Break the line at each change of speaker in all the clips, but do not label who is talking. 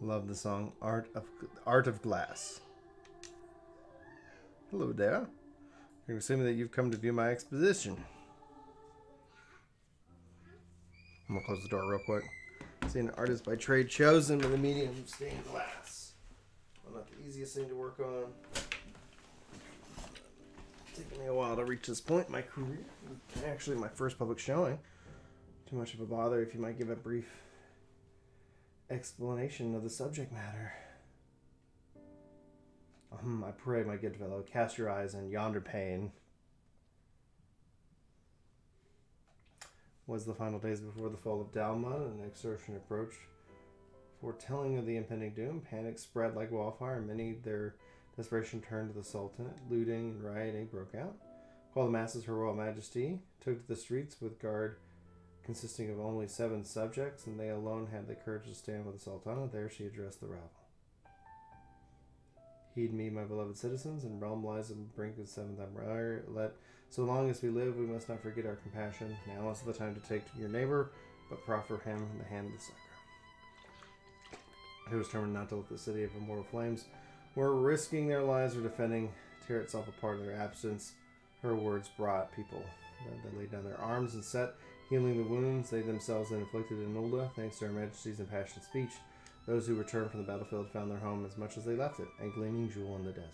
Love the song Art of Glass. Hello there. I'm assuming that you've come to view my exposition. I'm gonna close the door real quick. See, an artist by trade chosen with a medium stained glass. Well, not the easiest thing to work on. It's taken me a while to reach this point in my career. Actually, my first public showing. Too much of a bother if you might give a brief explanation of the subject matter. I pray, my good fellow, cast your eyes on yonder pane. Was the final days before the fall of Dalma, and extortion approached. Foretelling of the impending doom, panic spread like wildfire, and many their desperation turned to the Sultanate. Looting and rioting broke out, while the masses, Her Royal Majesty, took to the streets with guard consisting of only 7 subjects, and they alone had the courage to stand with the Sultana. There she addressed the rabble. Heed me, my beloved citizens, and realm lies on the brink of 7th empire. Let so long as we live, we must not forget our compassion. Now is the time to take your neighbor, but proffer him the hand of the succor. Who was determined not to let the city of immortal flames, were risking their lives or defending, tear itself apart in their absence. Her words brought people. They laid down their arms and set, healing the wounds they themselves had inflicted in Nulda, thanks to Her Majesty's impassioned speech. Those who returned from the battlefield found their home as much as they left it, a gleaming jewel in the desert.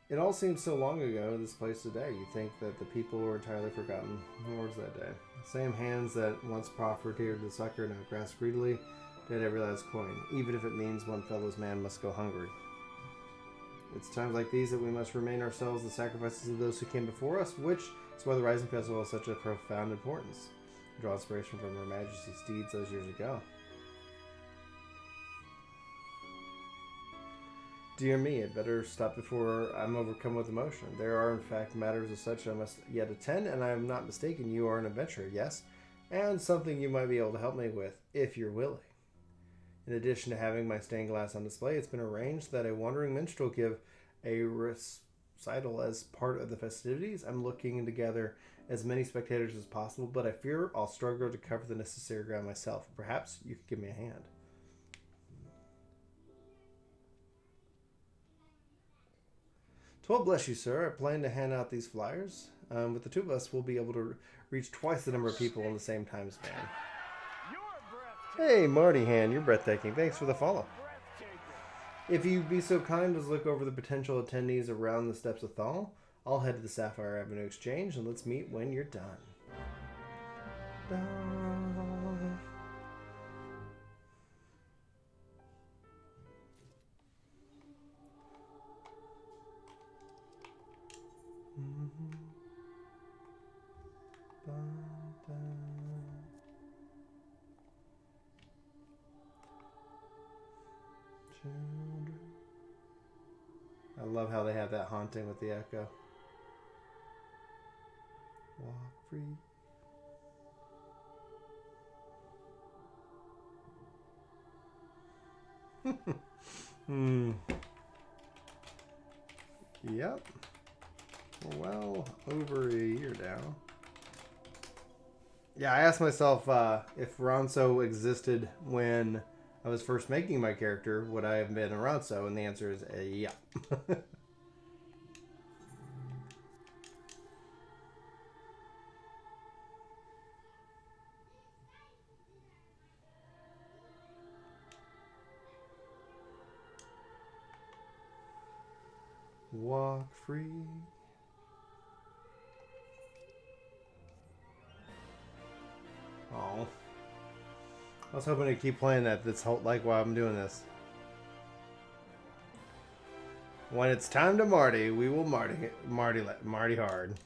It all seems so long ago, this place today. You think that the people were entirely forgotten. Nor was that day. The same hands that once proffered here to succor now grasp greedily at every last coin, even if it means one fellow's man must go hungry. It's times like these that we must remain ourselves the sacrifices of those who came before us, which is why the Rising Festival has such a profound importance. Draw inspiration from Her Majesty's deeds those years ago. Dear me, I'd better stop before I'm overcome with emotion. There are, in fact, matters of such I must yet attend, and I am not mistaken. You are an adventurer, yes? And something you might be able to help me with, if you're willing. In addition to having my stained glass on display, it's been arranged that a wandering minstrel give a recital as part of the festivities. I'm looking to gather as many spectators as possible, but I fear I'll struggle to cover the necessary ground myself. Perhaps you could give me a hand. Well, bless you, sir. I plan to hand out these flyers. With the 2 of us, we'll be able to reach twice the number of people in the same time span. Hey, Marty Hand, you're breathtaking. Thanks for the follow. If you'd be so kind as look over the potential attendees around the steps of Thal, I'll head to the Sapphire Avenue Exchange, and let's meet when you're done. I love how they have that haunting with the echo. Walk free. Yep. Well over a year now. Yeah, I asked myself if Ronso existed when I was first making my character, would I have been a Ronso? And the answer is yeah. Walk free. Oh, I was hoping to keep playing that this whole while I'm doing this. When it's time to Marty, we will Marty hard.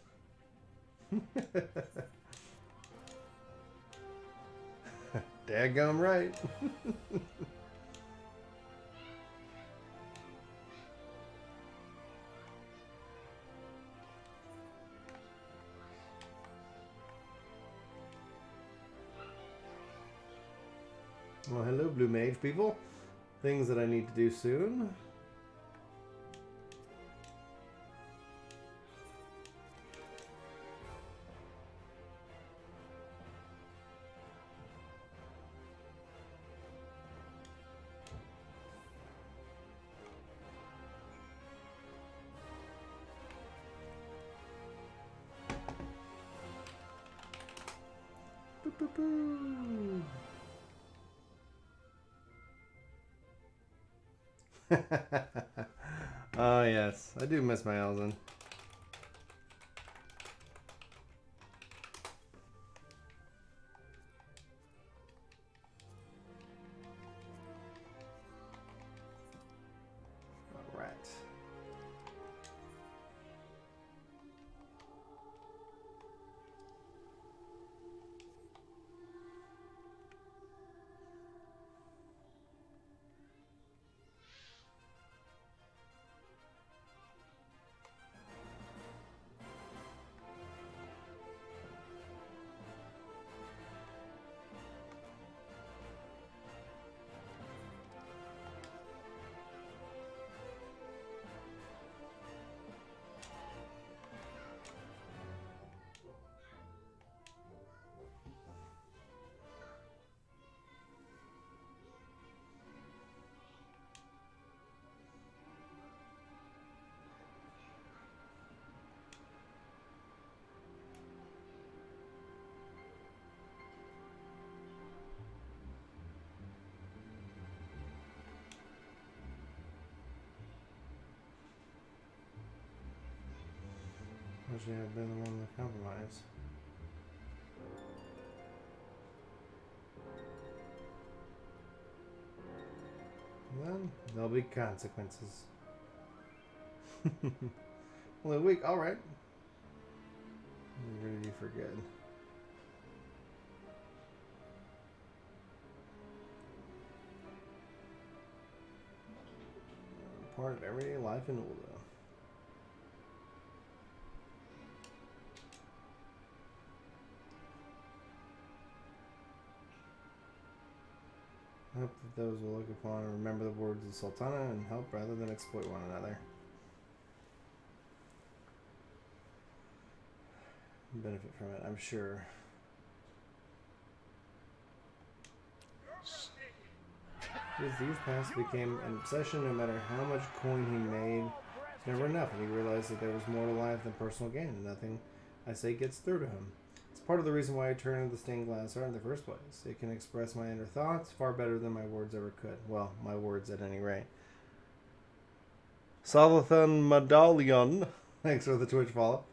Daggum right. Well, hello, Blue Mage people. Things that I need to do soon. Oh yes, I do miss my Elzen. All right. Wish I had been the one to compromise. Then there'll be consequences. Only a week, alright. I'm ready for good. Part of everyday life in Ulda. I hope that those will look upon and remember the words of Sultana and help rather than exploit one another. Benefit from it, I'm sure. As the years passed, it became an obsession. No matter how much coin he made, it's never enough, and he realized that there was more to life than personal gain, and nothing I say gets through to him. It's part of the reason why I turned to the stained glass art in the first place. It can express my inner thoughts far better than my words ever could. Well, my words at any rate. Salathon Medallion. Thanks for the Twitch follow.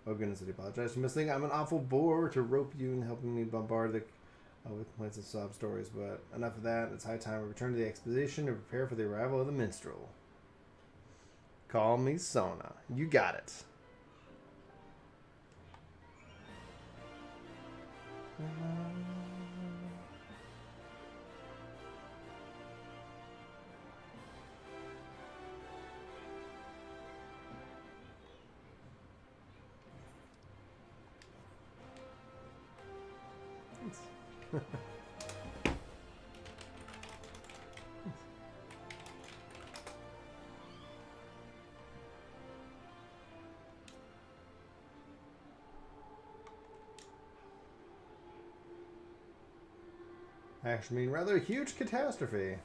Oh goodness, I apologize for missing. I'm an awful bore to rope you and helping me bombard the with complaints and sob stories, but enough of that. It's high time we return to the exposition to prepare for the arrival of the minstrel. Call me Sona. You got it. Actually mean rather a huge catastrophe.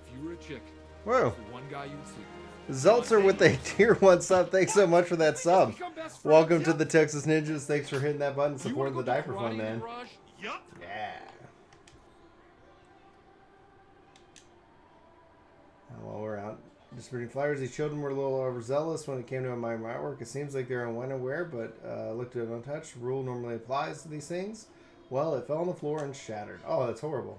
If you were a chick,
whoa.
the one guy you'd sleep with.
Zeltzer with a tier 1 sub. Thanks so much for that sub. Welcome to the Texas Ninjas. Thanks for hitting that button, supporting the diaper fund, man.
Yup.
Yeah. And while we're out distributing flyers, these children were a little overzealous when it came to my artwork. It seems like they're unaware, but looked at it untouched. Rule normally applies to these things. Well, it fell on the floor and shattered. Oh, that's horrible.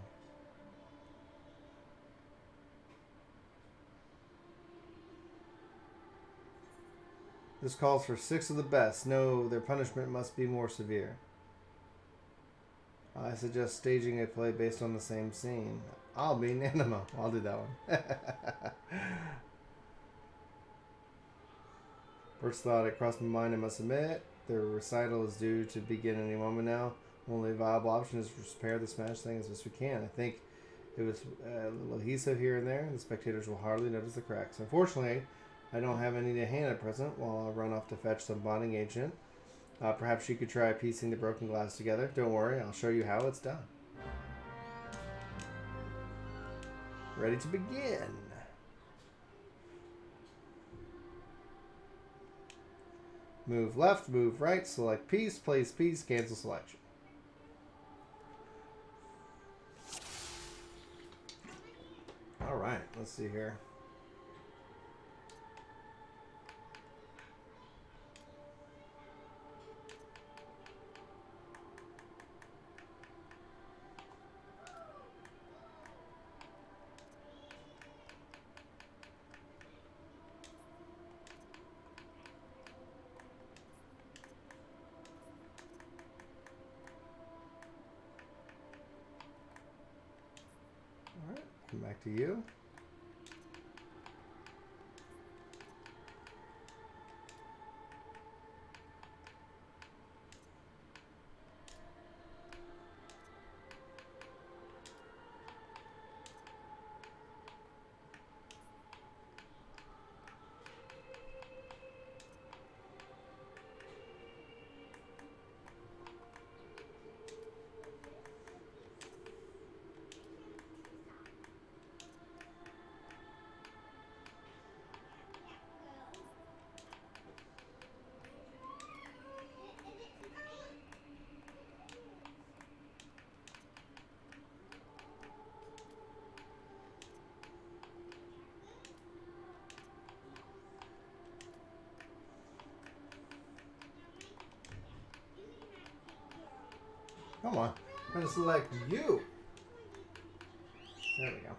This calls for 6 of the best. No, their punishment must be more severe. I suggest staging a play based on the same scene. I'll be Nanimo. I'll do that one. First thought, it crossed my mind, I must admit. Their recital is due to begin any moment now. Only viable option is to repair the smash thing as best we can. I think it was a little adhesive here and there. The spectators will hardly notice the cracks. Unfortunately, I don't have any to hand at present while I'll run off to fetch some bonding agent. Perhaps you could try piecing the broken glass together. Don't worry, I'll show you how it's done. Ready to begin. Move left, move right, select piece, place piece, cancel selection. Alright, let's see here. Alright, come back to you. Come on. I'm going to select you. There we go.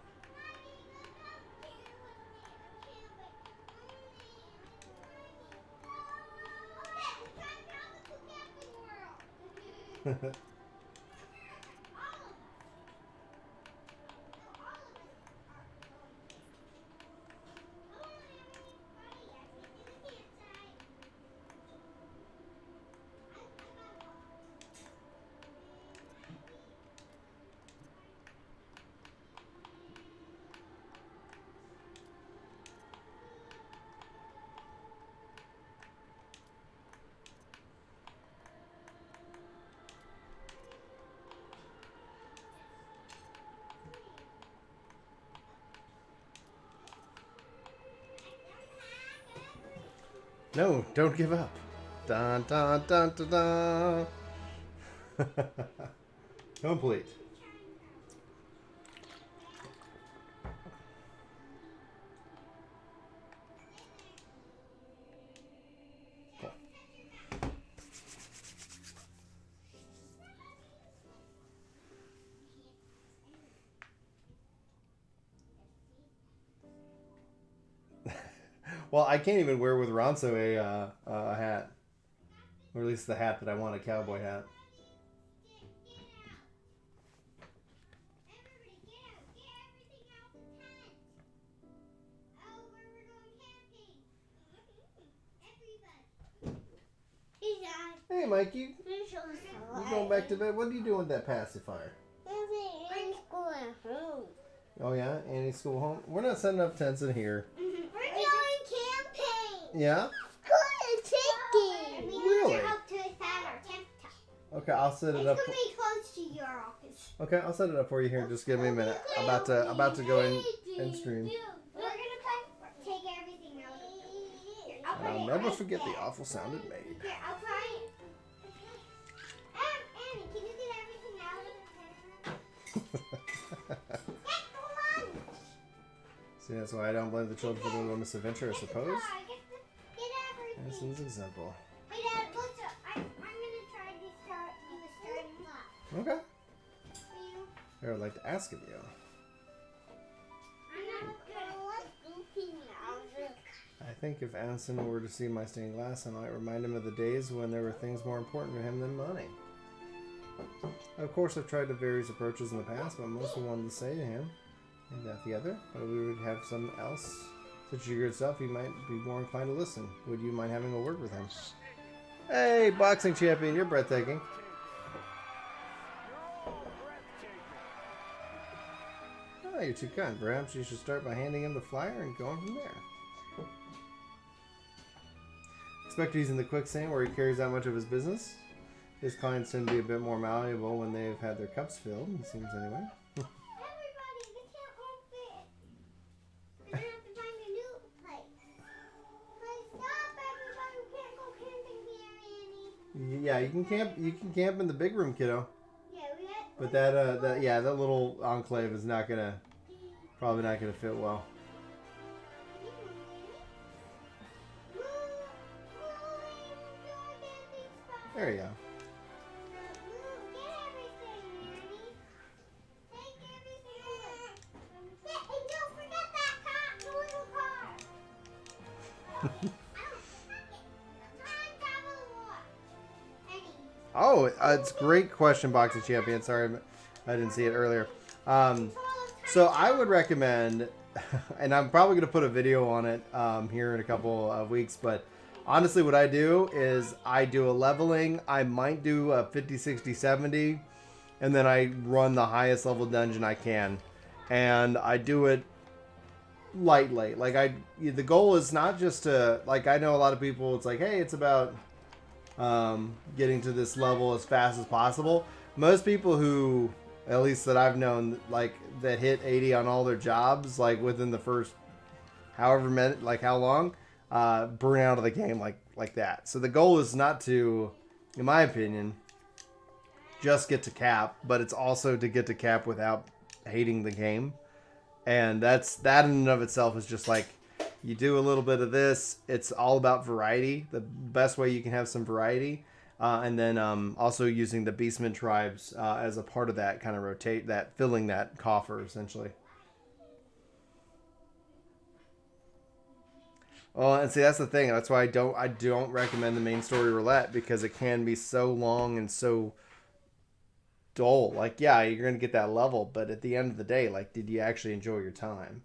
No, don't give up. Dun dun dun dun dun. Complete. Cool. Well, I can't even wear with Ronso a hat. Or at least the hat that I want, a cowboy hat. Hey, Mikey. You going back to bed? What are you doing with that pacifier? Oh, yeah? Annie's school home? We're not setting up tents in here.
We're going camping.
Yeah? Really? Okay, I'll set it up.
It's gonna be close to your office.
Okay, I'll set it up for you here. Just give me a minute. About to go in stream.
We're gonna take everything out of it.
And I'll never forget the awful sound it made.
Here, I'll try it. Annie, can you get everything out of the
See, that's why I don't blame the children for doing this adventure, I suppose.
Get everything.
This is example.
Hey, Dad, look, I'm gonna try to do the starting block.
Okay.
You,
Here, I'd like to ask of you.
I'm not gonna let Goofy out of it.
I think if Anson were to see my stained glass, I might remind him of the days when there were things more important to him than money. Of course, I've tried various approaches in the past, but mostly wanted to say to him, and that the other, but we would have something else. Such as yourself, he might be more inclined to listen. Would you mind having a word with him? Hey, boxing champion, you're breathtaking. Oh, you're too kind. Perhaps you should start by handing him the flyer and going from there. Expect he's in the quicksand where he carries out much of his business. His clients tend to be a bit more malleable when they've had their cups filled, it seems anyway.
Everybody, the tent won't fit. We're gonna have to find a new place. Please stop, everybody. We can't go camping
Yeah, you can camp. You can camp in the big room, kiddo.
Yeah, we had.
But that little enclave is probably not gonna fit well. There you go. Oh, it's a great question, Boxing Champion. Sorry, I didn't see it earlier. So I would recommend, and I'm probably going to put a video on it here in a couple of weeks, but honestly what I do is I do a leveling. I might do a 50, 60, 70, and then I run the highest level dungeon I can. And I do it lightly. Like the goal is not just to, like, I know a lot of people, it's like, hey, it's about getting to this level as fast as possible. Most people who, at least that I've known, like that hit 80 on all their jobs, like within the first however minute, like how long, burn out of the game like that. So the goal is not to, in my opinion, just get to cap, but it's also to get to cap without hating the game. And that in and of itself is just like, you do a little bit of this. It's all about variety. The best way you can have some variety. And then also using the Beastman tribes as a part of that, kind of filling that coffer, essentially. Well, and see, that's the thing. That's why I don't recommend the main story roulette, because it can be so long and so dull. Like, yeah, you're going to get that level, but at the end of the day, like, did you actually enjoy your time?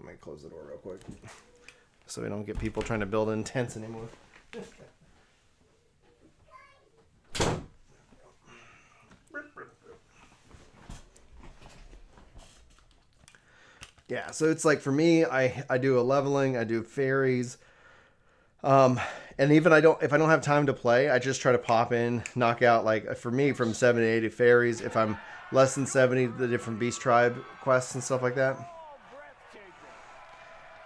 I might close the door real quick so we don't get people trying to build in tents anymore. Yeah, so it's like for me, I do a leveling, I do fairies, and even if I don't have time to play, I just try to pop in, knock out, like for me, from 70 to 80 fairies. If I'm less than 70, the different beast tribe quests and stuff like that.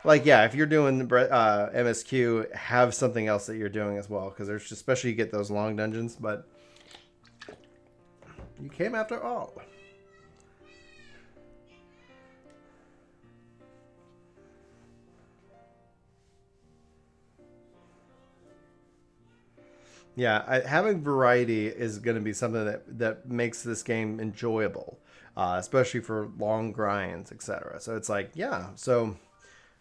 Like, yeah, if you're doing MSQ, have something else that you're doing as well, because there's especially you get those long dungeons, but you came after all. Yeah, having variety is going to be something that makes this game enjoyable, especially for long grinds, etc. So it's like, yeah, so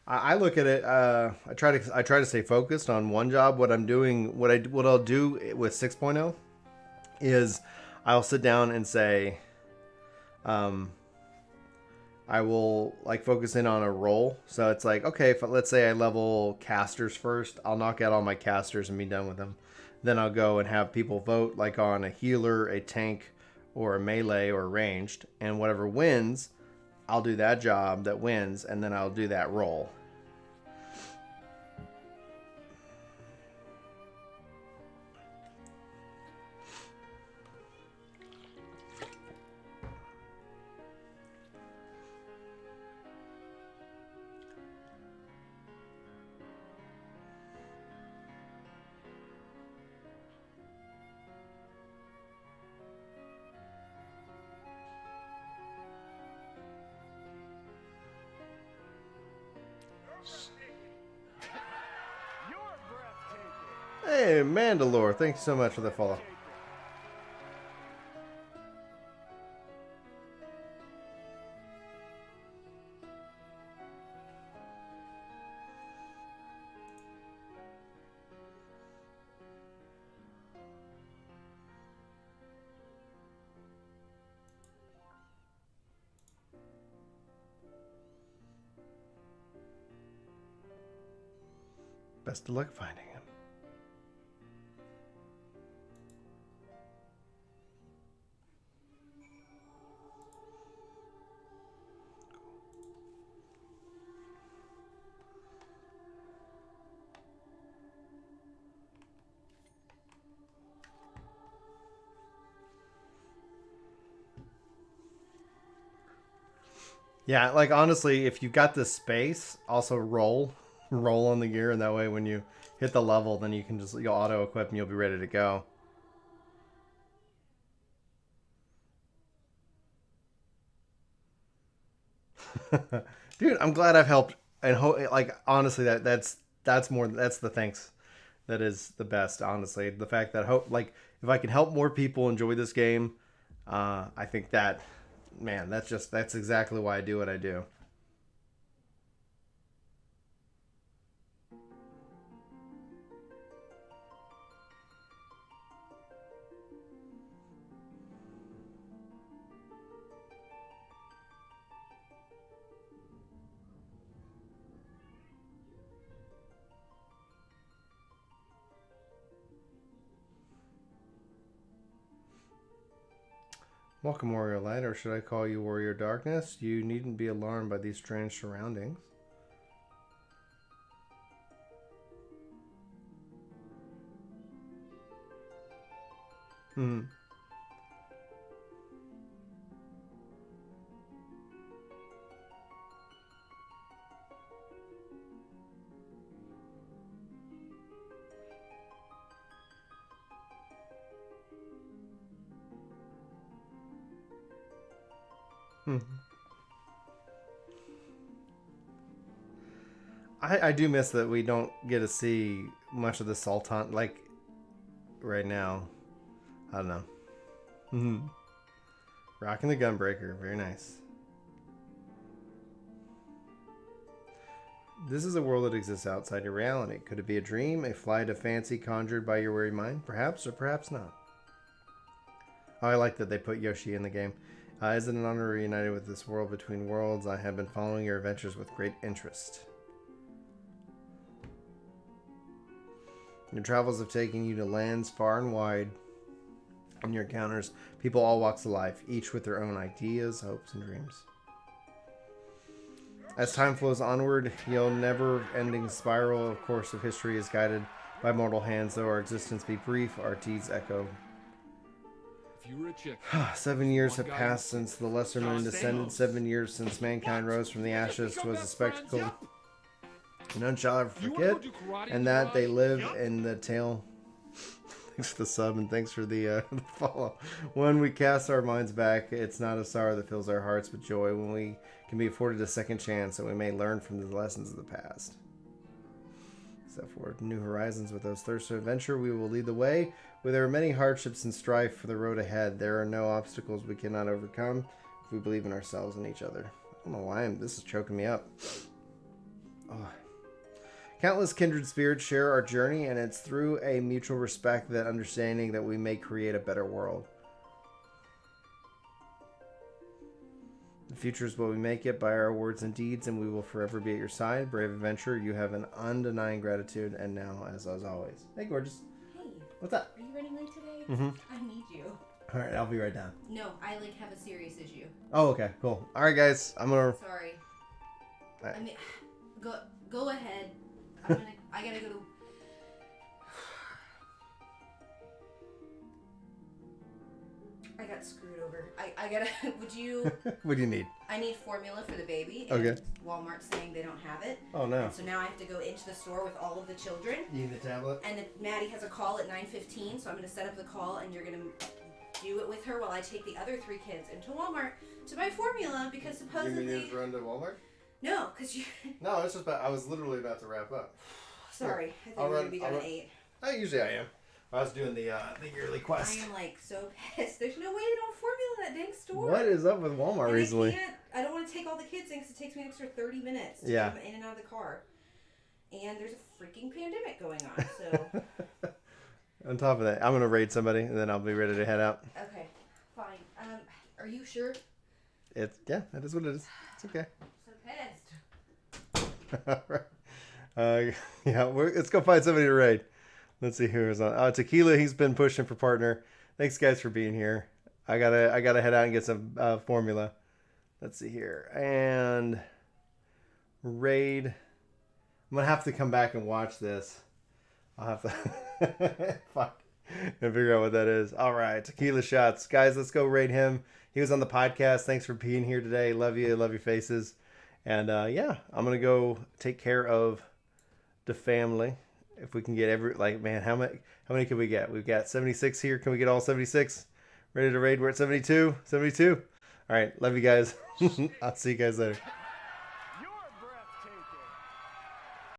I look at it. I try to stay focused on one job. What I'm doing, what I'll do with 6.0 is I'll sit down and say, I will like focus in on a role. So it's like, okay, let's say I level casters first, I'll knock out all my casters and be done with them. Then I'll go and have people vote like on a healer, a tank, or a melee or ranged, and whatever wins, I'll do that job that wins, and then I'll do that role. Hey, Mandalore, thanks so much for the follow. Best of luck finding him. Yeah, like honestly, if you got the space, also roll. roll on the gear, and that way when you hit the level, then you'll auto equip and you'll be ready to go. Dude, I'm glad I've helped, and like honestly, that's the thanks that is the best. Honestly, the fact that if I can help more people enjoy this game, I think that, man, that's exactly why I do what I do. Welcome, Warrior Light, or should I call you Warrior Darkness? You needn't be alarmed by these strange surroundings. Hmm. I do miss that we don't get to see much of the Sultan, like, right now. I don't know. Rocking the Gunbreaker. Very nice. This is a world that exists outside your reality. Could it be a dream, a flight of fancy conjured by your weary mind? Perhaps, or perhaps not. Oh, I like that they put Yoshi in the game. Is it an honor to be reunited with this world between worlds? I have been following your adventures with great interest. Your travels have taken you to lands far and wide. In your encounters, people all walks of life, each with their own ideas, hopes, and dreams. As time flows onward, your never-ending spiral of course of history is guided by mortal hands. Though our existence be brief, our deeds echo.
If you were a chick,
7 years have passed since the lesser moon descended. 7 years since mankind rose from the ashes. 'Twas a spectacle none shall ever forget, and that they live in the tale. Thanks for the sub and thanks for the follow. When we cast our minds back, it's not a sorrow that fills our hearts, but joy when we can be afforded a second chance, that we may learn from the lessons of the past. Step forward new horizons with those thirst for adventure. We will lead the way. Where there are many hardships and strife for the road ahead, there are no obstacles we cannot overcome if we believe in ourselves and each other. I don't know why this is choking me up. Oh. Countless kindred spirits share our journey, and it's through a mutual respect, that understanding, that we may create a better world. The future is what we make it by our words and deeds, and we will forever be at your side. Brave adventurer, you have an undenying gratitude, and now, as always. Hey, gorgeous.
Hey.
What's up?
Are you running late today?
Mm-hmm.
I need you.
All right, I'll be right down.
No, I have a serious issue.
Oh, okay, cool. All right, guys, I'm gonna.
Sorry.
Right.
I mean, go ahead. I gotta go to. I got screwed over. I gotta. Would you?
What do you need?
I need formula for the baby. And
Okay.
Walmart's saying they don't have it.
Oh no.
And so now I have to go into the store with all of the children.
You need the tablet?
And Maddie has a call at 9:15, so I'm gonna set up the call, and you're gonna do it with her while I take the other 3 kids into Walmart to buy formula, because supposedly.
You mean you just run to Walmart?
No, because you.
No, it's just I was literally about to wrap up.
Sorry, I think we're gonna be done at 8.
Usually I am. I was doing the yearly quest.
I am like so pissed. There's no way they don't formula that dang store.
What is up with Walmart
and
recently?
I don't want to take all the kids in because it takes me an extra 30 minutes to
Yeah.
get them in and out of the car. And there's a freaking pandemic going on, so.
On top of that, I'm gonna raid somebody and then I'll be ready to head out.
Okay, fine. Are you sure?
That is what it is. It's okay.
I'm so pissed.
Alright. Yeah, let's go find somebody to raid. Let's see who's on. Tequila, he's been pushing for partner. Thanks guys for being here. I gotta head out and get some formula. Let's see here. And raid. I'm gonna have to come back and watch this. I'll have to fuck and figure out what that is. Alright, tequila shots. Guys, let's go raid him. He was on the podcast. Thanks for being here today. Love you. Love your faces. And yeah, I'm gonna go take care of to family. If we can get man, how many can we get? We've got 76 here. Can we get all 76? Ready to raid? We're at 72. 72. All right. Love you guys. I'll see you guys later.